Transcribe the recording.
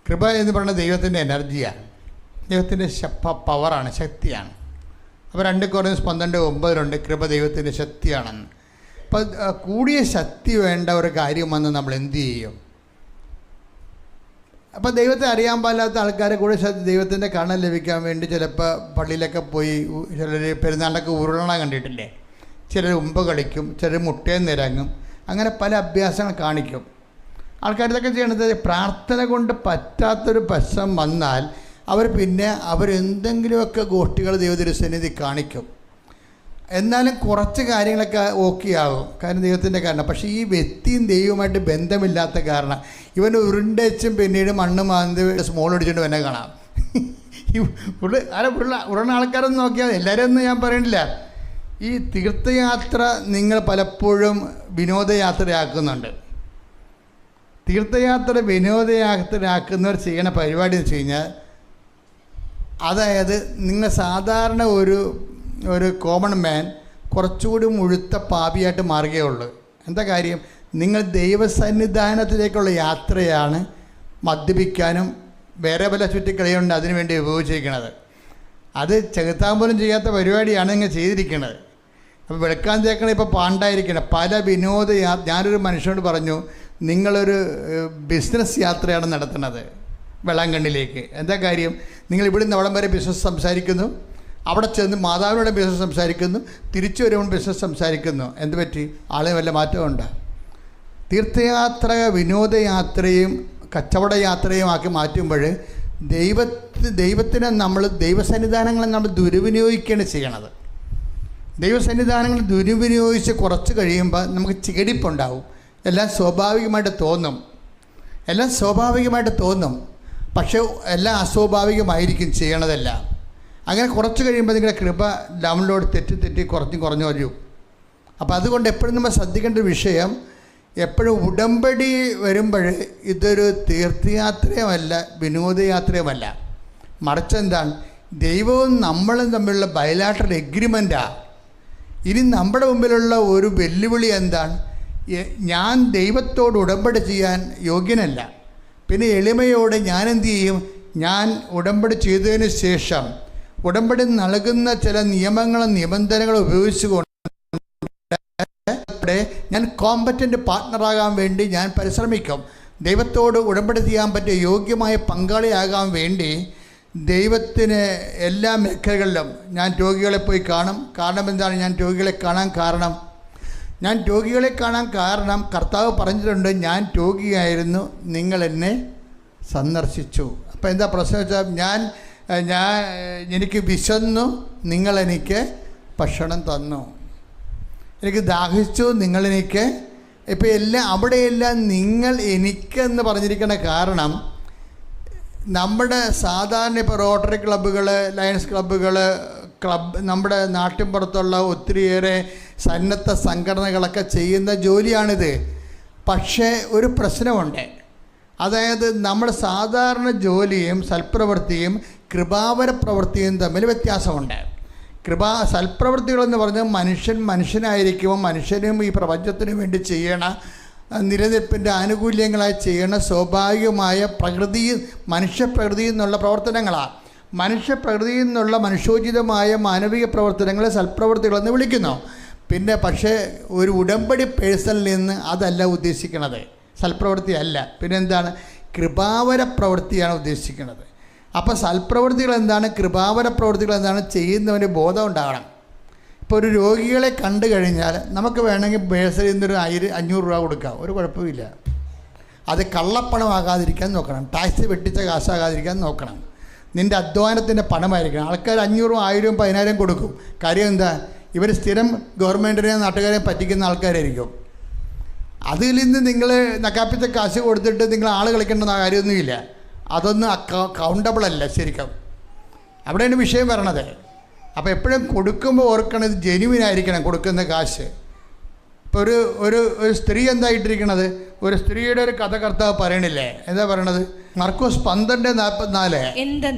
കൃപ എന്ന് പറയുന്നത് ദൈവത്തിൻ്റെ എനർജിയാണ്, ദൈവത്തിൻ്റെ പവറാണ്, ശക്തിയാണ്. അപ്പോൾ 2 Corinthians 12:9 കൃപ ദൈവത്തിൻ്റെ ശക്തിയാണെന്ന്. അപ്പോൾ കൂടിയ ശക്തി വേണ്ട ഒരു കാര്യം വന്ന് നമ്മൾ എന്തു ചെയ്യും? അപ്പോൾ ദൈവത്തെ അറിയാൻ പാടില്ലാത്ത ആൾക്കാരെ കൂടെ ദൈവത്തിൻ്റെ കണ്ണം ലഭിക്കാൻ വേണ്ടി ചിലപ്പോൾ പള്ളിയിലൊക്കെ പോയി ചിലർ പെരുന്നാളിലൊക്കെ ഉരുളണ കണ്ടിട്ടില്ലേ? ചിലർ ഉമ്പ് കളിക്കും, ചിലർ മുട്ടയിൽ നിരങ്ങും, അങ്ങനെ പല അഭ്യാസങ്ങൾ കാണിക്കും. ആൾക്കാർ ഇതൊക്കെ ചെയ്യണത് പ്രാർത്ഥന കൊണ്ട് പറ്റാത്തൊരു പ്രശ്നം വന്നാൽ അവരെന്തെങ്കിലുമൊക്കെ ഗോഷ്ഠികൾ ദൈവത്തിരുസന്നിധി കാണിക്കും. എന്നാലും കുറച്ച് കാര്യങ്ങളൊക്കെ ഓക്കെ ആകും, കാരണം ദൈവത്തിൻ്റെ കാരണം. പക്ഷേ ഈ വ്യക്തിയും ദൈവവുമായിട്ട് ബന്ധമില്ലാത്ത കാരണം ഇവൻ ഉരുണ്ടച്ചും പിന്നീട് മണ്ണ് മാന്തി സ്മോൾ അടിച്ചുകൊണ്ട് എന്നെ കാണാം. ഈ ഉരുള ആൾക്കാരൊന്നും നോക്കിയാൽ എല്ലാവരും ഒന്നും ഞാൻ പറയണില്ല. ഈ തീർത്ഥയാത്ര നിങ്ങൾ പലപ്പോഴും വിനോദയാത്രയാക്കുന്നുണ്ട്. തീർത്ഥയാത്ര വിനോദയാത്രയാക്കുന്നവർ ചെയ്യണ പരിപാടി എന്ന് വെച്ച് കഴിഞ്ഞാൽ, അതായത് നിങ്ങൾ സാധാരണ ഒരു കോമൺ മാൻ കുറച്ചുകൂടി മുഴുത്ത പാപിയായിട്ട് മാറുകയുള്ളൂ. എന്താ കാര്യം? നിങ്ങൾ ദൈവസന്നിധാനത്തിലേക്കുള്ള യാത്രയാണ് മദ്യപിക്കാനും വേറെ പല ചുറ്റിക്കളിയുണ്ട് അതിനു വേണ്ടി ഉപയോഗിച്ചിരിക്കുന്നത്. അത് ചെകുത്താൻ പോലും ചെയ്യാത്ത പരിപാടിയാണ് നിങ്ങൾ ചെയ്തിരിക്കുന്നത്. അപ്പോൾ വെളുക്കാൻ തേക്കണ ഇപ്പോൾ പാണ്ടായിരിക്കണം പല ഞാനൊരു മനുഷ്യനോട് പറഞ്ഞു, നിങ്ങളൊരു ബിസിനസ് യാത്രയാണ് നടത്തുന്നത് വെള്ളാങ്കണ്ണിലേക്ക്. എന്താ കാര്യം? നിങ്ങൾ ഇവിടുന്ന് അവിടം വരെ ബിസിനസ് സംസാരിക്കുന്നു, അവിടെ ചെന്ന് മാതാവിനോട് ബിസിനസ് സംസാരിക്കുന്നു, തിരിച്ചു വരുമ്പോൾ ബിസിനസ് സംസാരിക്കുന്നു. എന്ത് പറ്റി? ആളെ വല്ല മാറ്റമുണ്ട്? തീർത്ഥയാത്ര വിനോദയാത്രയും കച്ചവട യാത്രയും ആക്കി മാറ്റുമ്പോൾ ദൈവത്തിനെ നമ്മൾ ദൈവസന്നിധാനങ്ങളെ നമ്മൾ ദുർവിനിയോഗിക്കുകയാണ് ചെയ്യണത്. ദൈവസന്നിധാനങ്ങൾ ദുർവിനിയോഗിച്ച് കുറച്ച് കഴിയുമ്പോൾ നമുക്ക് ചികടിപ്പുണ്ടാവും. എല്ലാം സ്വാഭാവികമായിട്ട് തോന്നും, പക്ഷേ എല്ലാം അസ്വാഭാവികമായിരിക്കും ചെയ്യണതെല്ലാം. അങ്ങനെ കുറച്ച് കഴിയുമ്പോൾ നിങ്ങളുടെ കൃപ ഡൗൺലോഡ് തെറ്റി കുറഞ്ഞു വരും. അപ്പോൾ അതുകൊണ്ട് എപ്പോഴും നമ്മൾ ശ്രദ്ധിക്കേണ്ട ഒരു വിഷയം, എപ്പോഴും ഉടമ്പടി വരുമ്പോൾ ഇതൊരു തീർത്ഥയാത്രയുമല്ല വിനോദയാത്രയുമല്ല, മറിച്ച് എന്താണ്? ദൈവവും നമ്മളും തമ്മിലുള്ള ബയലാറ്ററൽ എഗ്രിമെൻറ്റാണ്. ഇനി നമ്മുടെ മുമ്പിലുള്ള ഒരു വെല്ലുവിളി എന്താണ്? ഞാൻ ദൈവത്തോട് ഉടമ്പടി ചെയ്യാൻ യോഗ്യനല്ല. പിന്നെ എളിമയോടെ ഞാൻ എന്തു ചെയ്യും? ഞാൻ ഉടമ്പടി ചെയ്തതിന് ശേഷം ഉടമ്പടി നൽകുന്ന ചില നിയമങ്ങളും നിബന്ധനകളും ഉപയോഗിച്ചുകൊണ്ട് ഞാൻ കോമ്പറ്റൻ്റ് പാർട്ട്ണറാകാൻ വേണ്ടി ഞാൻ പരിശ്രമിക്കും. ദൈവത്തോട് ഉടമ്പടി ചെയ്യാൻ പറ്റിയ യോഗ്യമായ പങ്കാളിയാകാൻ വേണ്ടി ദൈവത്തിന് എല്ലാ മേഖലകളിലും ഞാൻ രോഗികളെ പോയി കാണും. കാരണം എന്താണ്? ഞാൻ രോഗികളെ കാണാൻ കാരണം കർത്താവ് പറഞ്ഞിട്ടുണ്ട്, ഞാൻ രോഗിയായിരുന്നു, നിങ്ങൾ എന്നെ സന്ദർശിച്ചു. അപ്പോൾ എന്താ പ്രശ്നം വെച്ചാൽ എനിക്ക് വിശന്നു, നിങ്ങളെനിക്ക് ഭക്ഷണം തന്നു, എനിക്ക് ദാഹിച്ചു, നിങ്ങളെനിക്ക്. ഇപ്പോൾ അവിടെയെല്ലാം നിങ്ങൾ എനിക്കെന്ന് പറഞ്ഞിരിക്കുന്ന കാരണം നമ്മുടെ സാധാരണ ഇപ്പോൾ റോട്ടറി ക്ലബ്ബുകൾ, ലയൺസ് ക്ലബ്ബുകൾ, നമ്മുടെ നാട്ടിൻപുറത്തുള്ള ഒത്തിരിയേറെ സന്നദ്ധ സംഘടനകളൊക്കെ ചെയ്യുന്ന ജോലിയാണിത്. പക്ഷേ ഒരു പ്രശ്നമുണ്ട്. അതായത് നമ്മുടെ സാധാരണ ജോലിയും സൽപ്രവൃത്തിയും കൃപാവര പ്രവൃത്തിയും തമ്മിൽ വ്യത്യാസമുണ്ട്. സൽപ്രവൃത്തികളെന്ന് പറഞ്ഞാൽ മനുഷ്യനായിരിക്കുമ്പോൾ മനുഷ്യനും ഈ പ്രപഞ്ചത്തിനും വേണ്ടി ചെയ്യണ നിലനിൽപ്പിൻ്റെ ആനുകൂല്യങ്ങളായി ചെയ്യണ സ്വാഭാവികമായ മനുഷ്യപ്രകൃതിയിൽ നിന്നുള്ള പ്രവർത്തനങ്ങളാണ്. മനുഷ്യപ്രകൃതിയിൽ നിന്നുള്ള മനുഷ്യോചിതമായ മാനവിക പ്രവർത്തനങ്ങളെ സൽപ്രവൃത്തികളെന്ന് വിളിക്കുന്നു. പക്ഷേ ഒരു ഉടമ്പടി പേഴ്സണിൽ നിന്ന് അതല്ല ഉദ്ദേശിക്കുന്നത്, സൽപ്രവൃത്തി അല്ല. പിന്നെന്താണ്? കൃപാവര പ്രവൃത്തിയാണ് ഉദ്ദേശിക്കുന്നത്. അപ്പോൾ സൽപ്രവൃത്തികൾ എന്താണ്, കൃപാവര പ്രവൃത്തികൾ എന്താണ് ചെയ്യുന്നവന് ബോധം ഉണ്ടാകണം. ഇപ്പോൾ ഒരു രോഗികളെ കണ്ടു കഴിഞ്ഞാൽ നമുക്ക് വേണമെങ്കിൽ ബേഴ്സറിയിൽ നിന്നൊരു 500 രൂപ കൊടുക്കാം, ഒരു കുഴപ്പമില്ല. അത് കള്ളപ്പണമാകാതിരിക്കാൻ നോക്കണം, ടാക്സ് വെട്ടിച്ച കാശാകാതിരിക്കാൻ നോക്കണം, നിൻ്റെ അധ്വാനത്തിൻ്റെ പണമായിരിക്കണം. ആൾക്കാർ 500, 1000, 10,000 കൊടുക്കും. കാര്യം എന്താ? ഇവർ സ്ഥിരം ഗവൺമെൻറ്റിനെയും നാട്ടുകാരെയും പറ്റിക്കുന്ന ആൾക്കാരായിരിക്കും. അതിൽ നിന്ന് നിങ്ങൾ നക്കാപ്പിച്ച കാശ് കൊടുത്തിട്ട് നിങ്ങൾ ആൾ കളിക്കേണ്ട കാര്യമൊന്നുമില്ല. അതൊന്നും കൗണ്ടബിൾ അല്ല ശരിക്കും. അവിടെയാണ് വിഷയം വരണത്. അപ്പോൾ എപ്പോഴും കൊടുക്കുമ്പോൾ ഓർക്കണം, ഇത് ജെനുവിനായിരിക്കണം കൊടുക്കുന്ന കാശ്. ഇപ്പോൾ ഒരു സ്ത്രീ എന്തായിട്ടിരിക്കണത്? ഒരു സ്ത്രീയുടെ ഒരു കഥ കർത്താവ് പറയണില്ലേ? എന്താ പറയണത്? മർക്കോസ് 12:44